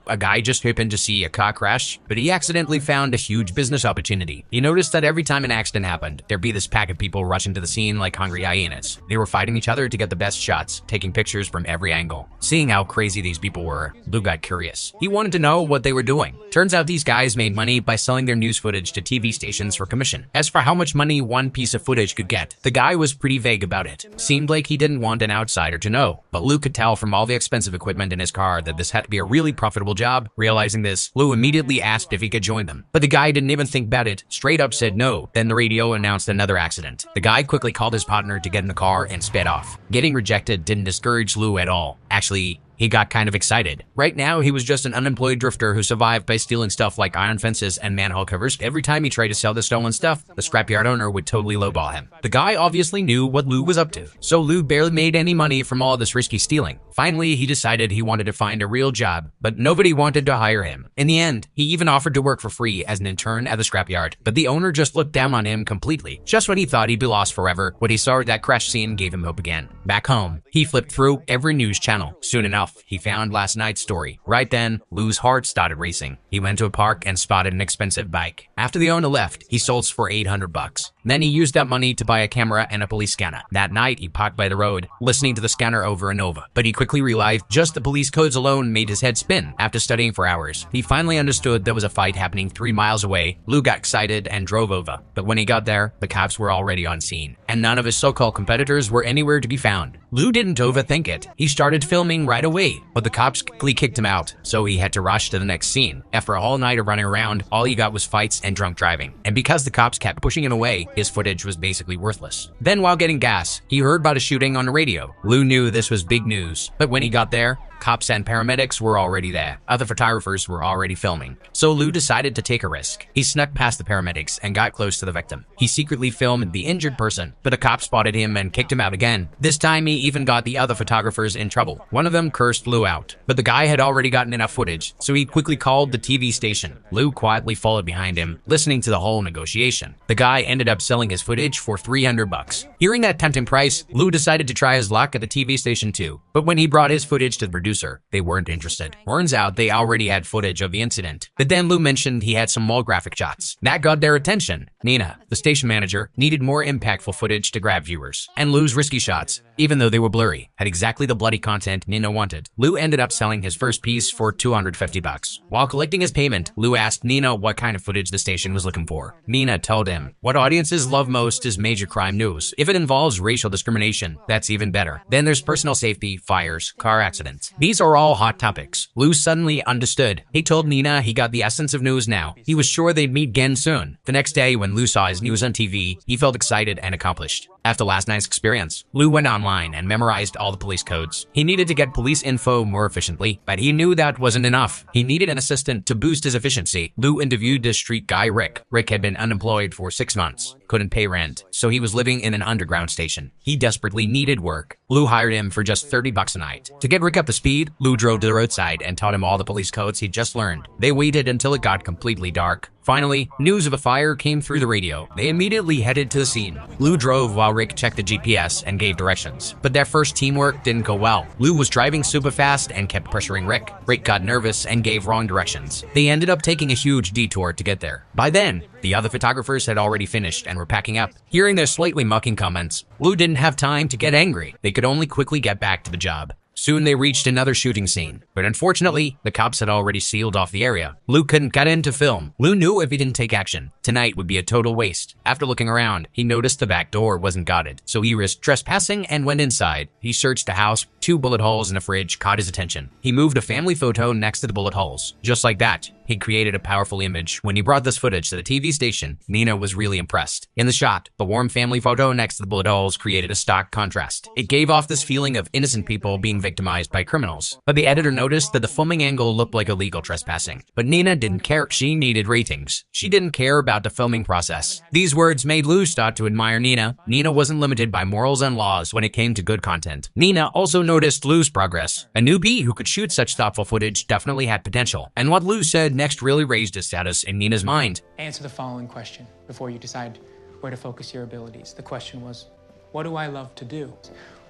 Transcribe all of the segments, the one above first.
A guy just happened to see a car crash, but he accidentally found a huge business opportunity. He noticed that every time an accident happened, there'd be this pack of people rushing to the scene like hungry hyenas. They were fighting each other to get the best shots, taking pictures from every angle. Seeing how crazy these people were, Lou got curious. He wanted to know what they were doing. Turns out these guys made money by selling their news footage to TV stations for commission. As for how much money one piece of footage could get, the guy was pretty vague about it. Seemed like he didn't want an outsider to know, but Lou could tell from all the expensive equipment in his car that this had to be a really profitable job. Realizing this, Lou immediately asked if he could join them, but the guy didn't even think about it, straight up said no. Then the radio announced another accident. The guy quickly called his partner to get in the car and sped off. Getting rejected didn't discourage Lou at all. Actually, he got kind of excited. Right now, he was just an unemployed drifter who survived by stealing stuff like iron fences and manhole covers. Every time he tried to sell the stolen stuff, the scrapyard owner would totally lowball him. The guy obviously knew what Lou was up to, so Lou barely made any money from all this risky stealing. Finally, he decided he wanted to find a real job, but nobody wanted to hire him. In the end, he even offered to work for free as an intern at the scrapyard, but the owner just looked down on him completely. Just when he thought he'd be lost forever, what he saw at that crash scene gave him hope again. Back home, he flipped through every news channel. Soon enough, he found last night's story. Right then, Lou's heart started racing. He went to a park and spotted an expensive bike. After the owner left, he sold it for $800. Then he used that money to buy a camera and a police scanner. That night, he parked by the road, listening to the scanner over and over. But he quickly realized just the police codes alone made his head spin. After studying for hours, he finally understood there was a fight happening 3 miles away. Lou got excited and drove over. But when he got there, the cops were already on scene, and none of his so-called competitors were anywhere to be found. Lou didn't overthink it. He started filming right away, but the cops quickly kicked him out, so he had to rush to the next scene. After a whole night of running around, all he got was fights and drunk driving. And because the cops kept pushing him away, his footage was basically worthless. Then while getting gas, he heard about a shooting on the radio. Lou knew this was big news, but when he got there, cops and paramedics were already there. Other photographers were already filming. So Lou decided to take a risk. He snuck past the paramedics and got close to the victim. He secretly filmed the injured person, but a cop spotted him and kicked him out again. This time he even got the other photographers in trouble. One of them cursed Lou out, but the guy had already gotten enough footage, so he quickly called the TV station. Lou quietly followed behind him, listening to the whole negotiation. The guy ended up selling his footage for $300. Hearing that tempting price, Lou decided to try his luck at the TV station too. But when he brought his footage to the producer, they weren't interested. Turns out they already had footage of the incident. But then Lou mentioned he had some more graphic shots. That got their attention. Nina, the station manager, needed more impactful footage to grab viewers. And Lou's risky shots, even though they were blurry, had exactly the bloody content Nina wanted. Lou ended up selling his first piece for $250. While collecting his payment, Lou asked Nina what kind of footage the station was looking for. Nina told him, "What audiences love most is major crime news. If it involves racial discrimination, that's even better. Then there's personal safety, fires, car accidents. These are all hot topics." Lou suddenly understood. He told Nina he got the essence of news now. He was sure they'd meet again soon. The next day, when Lou saw his news on TV, he felt excited and accomplished. After last night's experience, Lou went online and memorized all the police codes. He needed to get police info more efficiently, but he knew that wasn't enough. He needed an assistant to boost his efficiency. Lou interviewed this street guy, Rick. Rick had been unemployed for 6 months, couldn't pay rent, so he was living in an underground station. He desperately needed work. Lou hired him for just $30 a night. To get Rick up to speed, Lou drove to the roadside and taught him all the police codes he'd just learned. They waited until it got completely dark. Finally, news of a fire came through the radio. They immediately headed to the scene. Lou drove while Rick checked the GPS and gave directions. But their first teamwork didn't go well. Lou was driving super fast and kept pressuring Rick. Rick got nervous and gave wrong directions. They ended up taking a huge detour to get there. By then, the other photographers had already finished and were packing up. Hearing their slightly mocking comments, Lou didn't have time to get angry. They could only quickly get back to the job. Soon they reached another shooting scene, but unfortunately, the cops had already sealed off the area. Lou couldn't get in to film. Lou knew if he didn't take action, tonight would be a total waste. After looking around, he noticed the back door wasn't guarded, so he risked trespassing and went inside. He searched the house. 2 bullet holes in the fridge caught his attention. He moved a family photo next to the bullet holes. Just like that, he created a powerful image. When he brought this footage to the TV station, Nina was really impressed. In the shot, the warm family photo next to the bullet holes created a stark contrast. It gave off this feeling of innocent people being victimized by criminals. But the editor noticed that the filming angle looked like illegal trespassing. But Nina didn't care. She needed ratings. She didn't care about the filming process. These words made Lou start to admire Nina. Nina wasn't limited by morals and laws when it came to good content. Nina also noticed Lou's progress. A newbie who could shoot such thoughtful footage definitely had potential. And what Lou said next really raised his status in Nina's mind. Answer the following question before you decide where to focus your abilities. The question was, what do I love to do?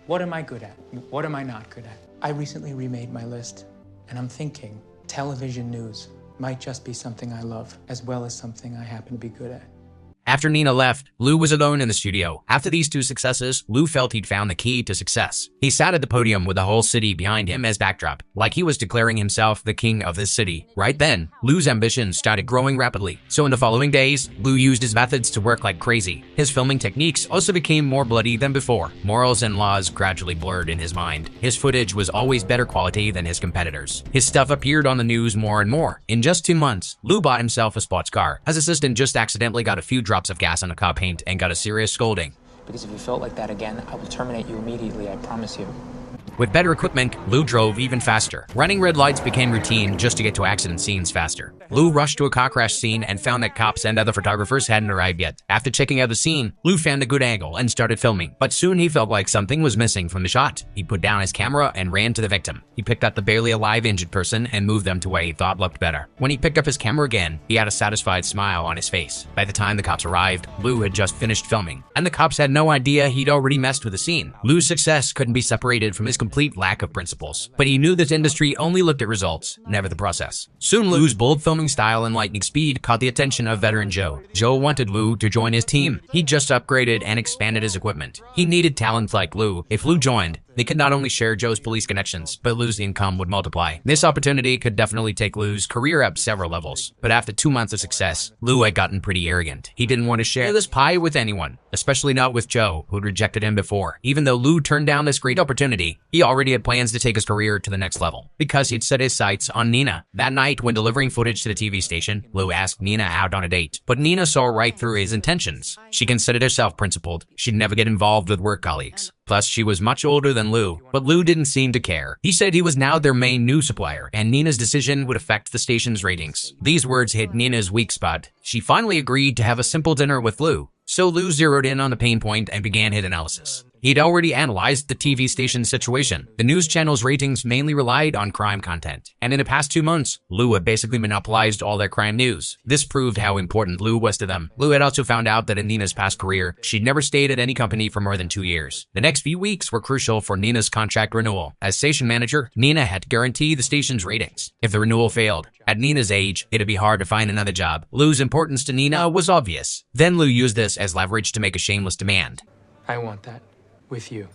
What am I good at? What am I not good at? I recently remade my list, and I'm thinking, television news might just be something I love, as well as something I happen to be good at. After Nina left, Lou was alone in the studio. After these two successes, Lou felt he'd found the key to success. He sat at the podium with the whole city behind him as backdrop, like he was declaring himself the king of this city. Right then, Lou's ambitions started growing rapidly. So in the following days, Lou used his methods to work like crazy. His filming techniques also became more bloody than before. Morals and laws gradually blurred in his mind. His footage was always better quality than his competitors. His stuff appeared on the news more and more. In just 2 months, Lou bought himself a sports car. His assistant just accidentally got a few drops of gas on a car paint and got a serious scolding. Because if you felt like that again, I will terminate you immediately, I promise you. With better equipment, Lou drove even faster. Running red lights became routine just to get to accident scenes faster. Lou rushed to a car crash scene and found that cops and other photographers hadn't arrived yet. After checking out the scene, Lou found a good angle and started filming. But soon he felt like something was missing from the shot. He put down his camera and ran to the victim. He picked up the barely alive injured person and moved them to where he thought looked better. When he picked up his camera again, he had a satisfied smile on his face. By the time the cops arrived, Lou had just finished filming, and the cops had no idea he'd already messed with the scene. Lou's success couldn't be separated from his complete lack of principles. But he knew this industry only looked at results, never the process. Soon Lou's bold filming style and lightning speed caught the attention of veteran Joe. Joe wanted Lou to join his team. He just upgraded and expanded his equipment. He needed talent like Lou. If Lou joined, they could not only share Joe's police connections, but Lou's income would multiply. This opportunity could definitely take Lou's career up several levels. But after 2 months of success, Lou had gotten pretty arrogant. He didn't want to share this pie with anyone, especially not with Joe, who'd rejected him before. Even though Lou turned down this great opportunity, he already had plans to take his career to the next level, because he'd set his sights on Nina. That night, when delivering footage to the TV station, Lou asked Nina out on a date, but Nina saw right through his intentions. She considered herself principled. She'd never get involved with work colleagues. Plus, she was much older than Lou, but Lou didn't seem to care. He said he was now their main news supplier, and Nina's decision would affect the station's ratings. These words hit Nina's weak spot. She finally agreed to have a simple dinner with Lou. So Lou zeroed in on the pain point and began his analysis. He'd already analyzed the TV station's situation. The news channel's ratings mainly relied on crime content, and in the past 2 months, Lou had basically monopolized all their crime news. This proved how important Lou was to them. Lou had also found out that in Nina's past career, she'd never stayed at any company for more than 2 years. The next few weeks were crucial for Nina's contract renewal. As station manager, Nina had to guarantee the station's ratings. If the renewal failed, at Nina's age, it'd be hard to find another job. Lou's importance to Nina was obvious. Then Lou used this as leverage to make a shameless demand. I want that. With you.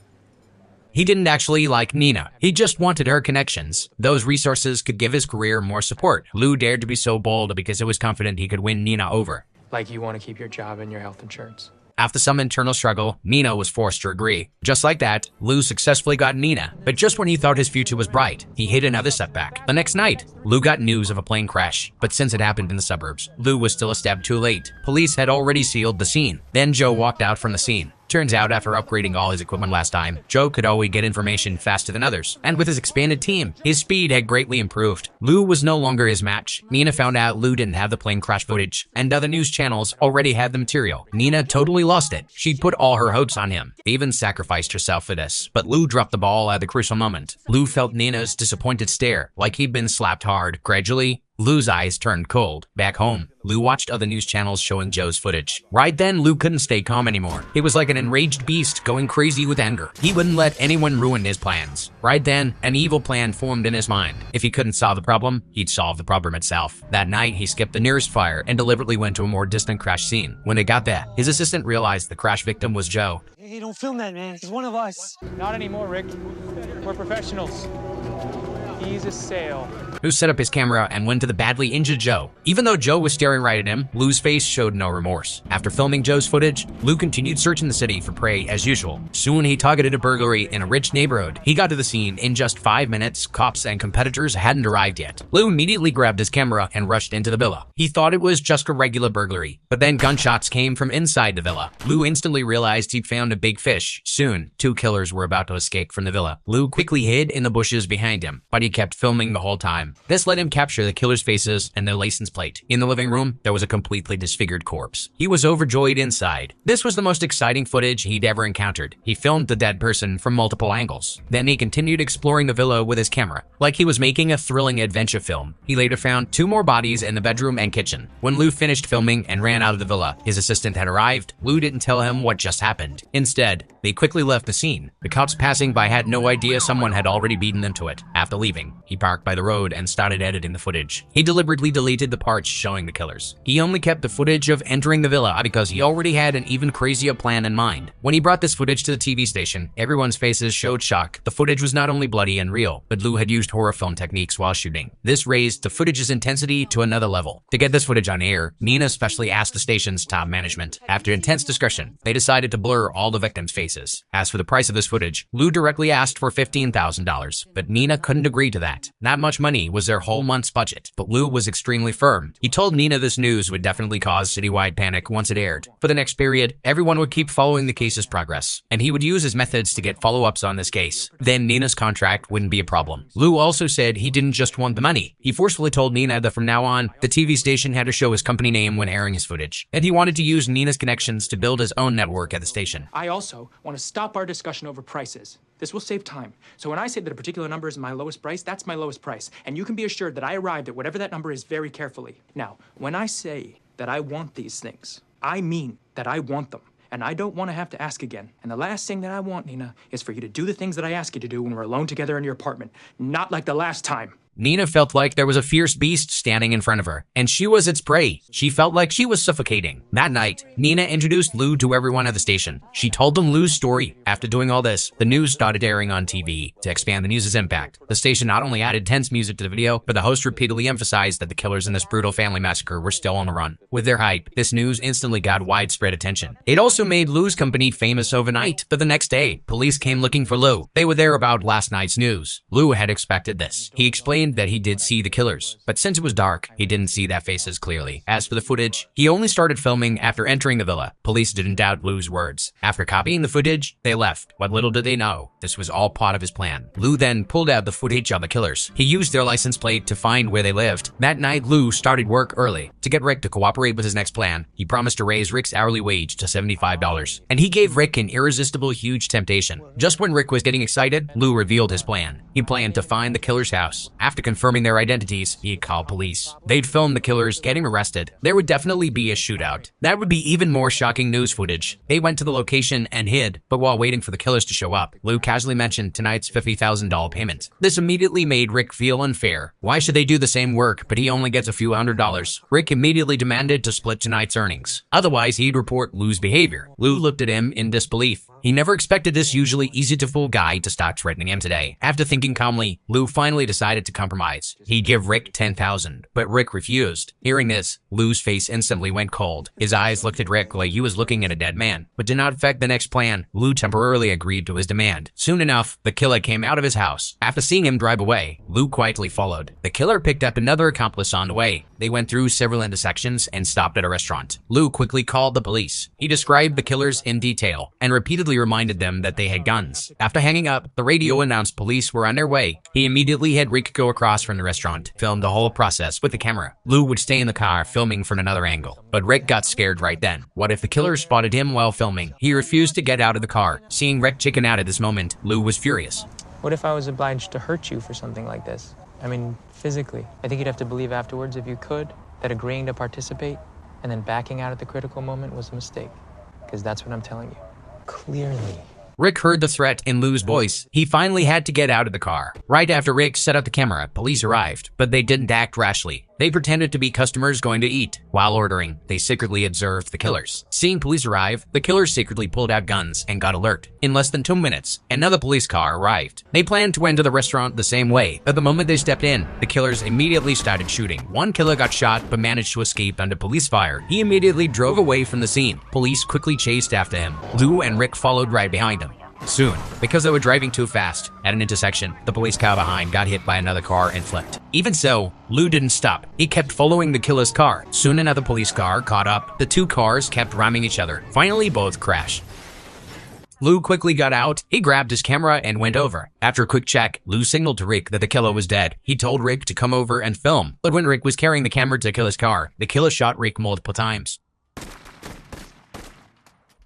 He didn't actually like Nina. He just wanted her connections. Those resources could give his career more support. Lou dared to be so bold because he was confident he could win Nina over. Like you want to keep your job and your health insurance. After some internal struggle, Nina was forced to agree. Just like that, Lou successfully got Nina. But just when he thought his future was bright, he hit another setback. The next night, Lou got news of a plane crash. But since it happened in the suburbs, Lou was still a step too late. Police had already sealed the scene. Then Joe walked out from the scene. Turns out, after upgrading all his equipment last time, Joe could always get information faster than others. And with his expanded team, his speed had greatly improved. Lou was no longer his match. Nina found out Lou didn't have the plane crash footage, and other news channels already had the material. Nina totally lost it. She'd put all her hopes on him, even sacrificed herself for this. But Lou dropped the ball at the crucial moment. Lou felt Nina's disappointed stare, like he'd been slapped hard. Gradually, Lou's eyes turned cold. Back home, Lou watched other news channels showing Joe's footage. Right then, Lou couldn't stay calm anymore. He was like an enraged beast going crazy with anger. He wouldn't let anyone ruin his plans. Right then, an evil plan formed in his mind. If he couldn't solve the problem, he'd solve the problem itself. That night, he skipped the nearest fire and deliberately went to a more distant crash scene. When they got there, his assistant realized the crash victim was Joe. Hey, don't film that, man. He's one of us. Not anymore, Rick. We're professionals. He's a sale. Who set up his camera and went to the badly injured Joe. Even though Joe was staring right at him, Lou's face showed no remorse. After filming Joe's footage, Lou continued searching the city for prey as usual. Soon he targeted a burglary in a rich neighborhood. He got to the scene in just 5 minutes. Cops and competitors hadn't arrived yet. Lou immediately grabbed his camera and rushed into the villa. He thought it was just a regular burglary, but then gunshots came from inside the villa. Lou instantly realized he'd found a big fish. Soon, 2 killers were about to escape from the villa. Lou quickly hid in the bushes behind him, but he kept filming the whole time. This let him capture the killers' faces and their license plate. In the living room, there was a completely disfigured corpse. He was overjoyed inside. This was the most exciting footage he'd ever encountered. He filmed the dead person from multiple angles. Then he continued exploring the villa with his camera, like he was making a thrilling adventure film. He later found 2 more bodies in the bedroom and kitchen. When Lou finished filming and ran out of the villa, his assistant had arrived. Lou didn't tell him what just happened. Instead, they quickly left the scene. The cops passing by had no idea someone had already beaten them to it. After leaving, he parked by the road and started editing the footage. He deliberately deleted the parts showing the killers. He only kept the footage of entering the villa because he already had an even crazier plan in mind. When he brought this footage to the TV station, everyone's faces showed shock. The footage was not only bloody and real, but Liu had used horror film techniques while shooting. This raised the footage's intensity to another level. To get this footage on air, Nina specially asked the station's top management. After intense discussion, they decided to blur all the victims' faces. As for the price of this footage, Liu directly asked for $15,000, but Nina couldn't agree to that. That much money was their whole month's budget, but Liu was extremely firm. He told Nina this news would definitely cause citywide panic once it aired. For the next period, everyone would keep following the case's progress, and he would use his methods to get follow-ups on this case. Then Nina's contract wouldn't be a problem. Liu also said he didn't just want the money. He forcefully told Nina that from now on, the TV station had to show his company name when airing his footage, and he wanted to use Nina's connections to build his own network at the station. I also want to stop our discussion over prices. This will save time. So when I say that a particular number is my lowest price, that's my lowest price. And you can be assured that I arrived at whatever that number is very carefully. Now, when I say that I want these things, I mean that I want them. And I don't want to have to ask again. And the last thing that I want, Nina, is for you to do the things that I ask you to do when we're alone together in your apartment. Not like the last time. Nina felt like there was a fierce beast standing in front of her, and she was its prey. She felt like she was suffocating. That night, Nina introduced Liu to everyone at the station. She told them Liu's story. After doing all this, the news started airing on TV. To expand the news's impact, the station not only added tense music to the video, but the host repeatedly emphasized that the killers in this brutal family massacre were still on the run. With their hype, this news instantly got widespread attention. It also made Liu's company famous overnight, but the next day, police came looking for Liu. They were there about last night's news. Liu had expected this. He explained that he did see the killers, but since it was dark, he didn't see their faces clearly. As for the footage, he only started filming after entering the villa. Police didn't doubt Liu's words. After copying the footage, they left. What little did they know, this was all part of his plan. Liu then pulled out the footage of the killers. He used their license plate to find where they lived. That night, Liu started work early. To get Rick to cooperate with his next plan, he promised to raise Rick's hourly wage to $75. And he gave Rick an irresistible huge temptation. Just when Rick was getting excited, Liu revealed his plan. He planned to find the killer's house. After confirming their identities, he'd call police. They'd film the killers getting arrested. There would definitely be a shootout. That would be even more shocking news footage. They went to the location and hid, but while waiting for the killers to show up, Liu casually mentioned tonight's $50,000 payment. This immediately made Rick feel unfair. Why should they do the same work, but he only gets a few $100? Rick immediately demanded to split tonight's earnings. Otherwise, he'd report Liu's behavior. Liu looked at him in disbelief. He never expected this usually easy-to-fool guy to start threatening him today. After thinking calmly, Liu finally decided to compromise. He'd give Rick $10,000, but Rick refused. Hearing this, Liu's face instantly went cold. His eyes looked at Rick like he was looking at a dead man, but did not affect the next plan. Liu temporarily agreed to his demand. Soon enough, the killer came out of his house. After seeing him drive away, Liu quietly followed. The killer picked up another accomplice on the way. They went through several intersections and stopped at a restaurant. Liu quickly called the police. He described the killers in detail and repeatedly reminded them that they had guns. After hanging up, the radio announced police were on their way. He immediately had Rick go across from the restaurant, filmed the whole process with the camera. Liu would stay in the car filming from another angle, but Rick got scared right then. What if the killer spotted him while filming? He refused to get out of the car. Seeing Rick chicken out at this moment, Liu was furious. What if I was obliged to hurt you for something like this? I mean, physically. I think you'd have to believe afterwards, if you could, that agreeing to participate and then backing out at the critical moment was a mistake. Because that's what I'm telling you. Clearly. Rick heard the threat in Liu's voice. He finally had to get out of the car. Right after Rick set up the camera, police arrived, but they didn't act rashly. They pretended to be customers going to eat. While ordering, they secretly observed the killers. Seeing police arrive, the killers secretly pulled out guns and got alert. In less than 2 minutes, another police car arrived. They planned to enter the restaurant the same way, but the moment they stepped in, the killers immediately started shooting. One killer got shot but managed to escape under police fire. He immediately drove away from the scene. Police quickly chased after him. Liu and Rick followed right behind him. Soon, because they were driving too fast, at an intersection, the police car behind got hit by another car and flipped. Even so, Liu didn't stop. He kept following the killer's car. Soon another police car caught up. The two cars kept ramming each other. Finally, both crashed. Liu quickly got out. He grabbed his camera and went over. After a quick check, Liu signaled to Rick that the killer was dead. He told Rick to come over and film. But when Rick was carrying the camera to kill his car, the killer shot Rick multiple times.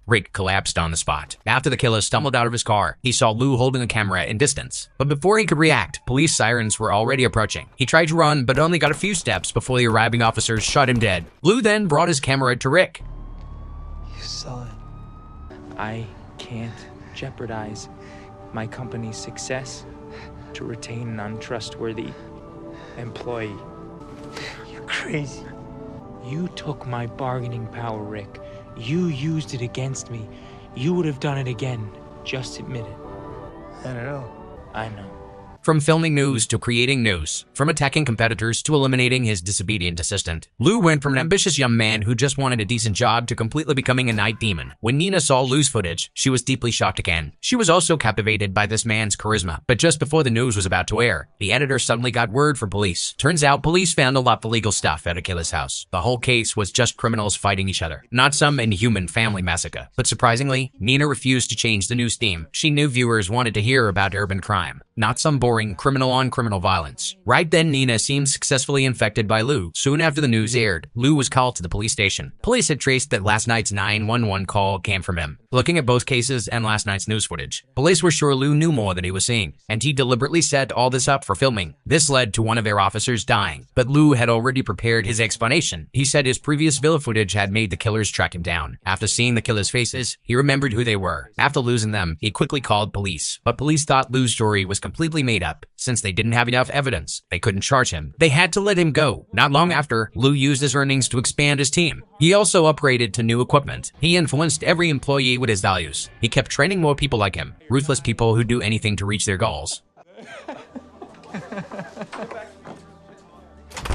Rick collapsed on the spot. After the killer stumbled out of his car, he saw Liu holding the camera in distance. But before he could react, police sirens were already approaching. He tried to run, but only got a few steps before the arriving officers shot him dead. Liu then brought his camera to Rick. You saw it. I can't jeopardize my company's success to retain an untrustworthy employee. You're crazy. You took my bargaining power, Rick. You used it against me. You would have done it again. Just admit it. I don't know. I know. From filming news to creating news, from attacking competitors to eliminating his disobedient assistant, Lou went from an ambitious young man who just wanted a decent job to completely becoming a night demon. When Nina saw Lou's footage, she was deeply shocked again. She was also captivated by this man's charisma. But just before the news was about to air, the editor suddenly got word from police. Turns out police found a lot of illegal stuff at Akila's house. The whole case was just criminals fighting each other, not some inhuman family massacre. But surprisingly, Nina refused to change the news theme. She knew viewers wanted to hear about urban crime, not some boring criminal-on-criminal violence. Right then, Nina seemed successfully infected by Lou. Soon after the news aired, Lou was called to the police station. Police had traced that last night's 911 call came from him. Looking at both cases and last night's news footage, police were sure Lou knew more than he was seeing, and he deliberately set all this up for filming. This led to one of their officers dying, but Lou had already prepared his explanation. He said his previous villa footage had made the killers track him down. After seeing the killers' faces, he remembered who they were. After losing them, he quickly called police, but police thought Lou's story was completely made up. Since they didn't have enough evidence, they couldn't charge him. They had to let him go. Not long after, Lou used his earnings to expand his team. He also upgraded to new equipment. He influenced every employee with his values. He kept training more people like him, ruthless people who do anything to reach their goals.